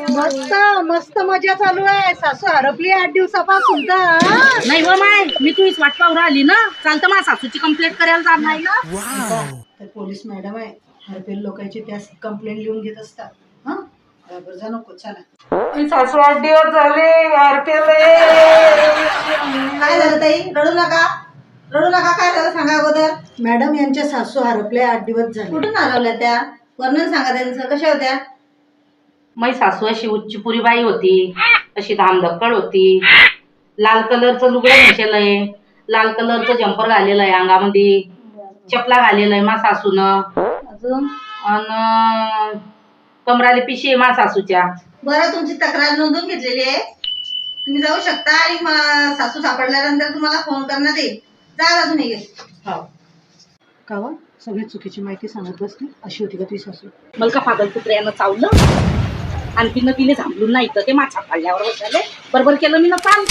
मस्त मस्त मजा चालू आहे. सासू हरपली 8 दिवसापासून तर. नाही व माय, मी तुझीच वाट पाहू राहिली ना. चालतं माझ्या सासूची कंप्लेंट करायला जात नाही ना. तर पोलीस मॅडम आहे, हरपेल लोकांची त्या कंप्लेंट लिहून घेत असतात. हा बरोबर, जा नको चला. मी सासू 8 दिवस झाले हरपेले. काय झालं ताई? रडू नका, रडू नका. काय झालं सांगा अगोदर. मॅडम यांच्या सासू हरपल्या 8 दिवस झाले. कुठून हरवल्या त्या? वर्णन सांगा त्यांचं. कशा होत्या? माझी सासू अशी उच्चपुरी बाई होती, अशी धामधक्कड होती. लाल कलरचं लुगडं नेसेलंय, लाल कलरचं जम्पर घालेलं आहे अंगामध्ये, चपला घालेलं आहे मा सासूनं. अजून अन कमराली पिशी आहे मा सासूच्या. बरं, तुमची तक्रार नोंदवून घेतलेली आहे. तुम्ही जाऊ शकता आणि सासू सापडल्यानंतर तुम्हाला फोन करण्यात येईल. जा तुम्ही. हो. का वा सगळी चुकीची माहिती सांगत बसली. अशी होती का तुझी सासू? मला का पागल कुत्र्यानं चावलं आणि तिनं तिने झांबलून नाही तर ते माछा पाडल्यावर बसले. बरोबर केलं मी ना चाल.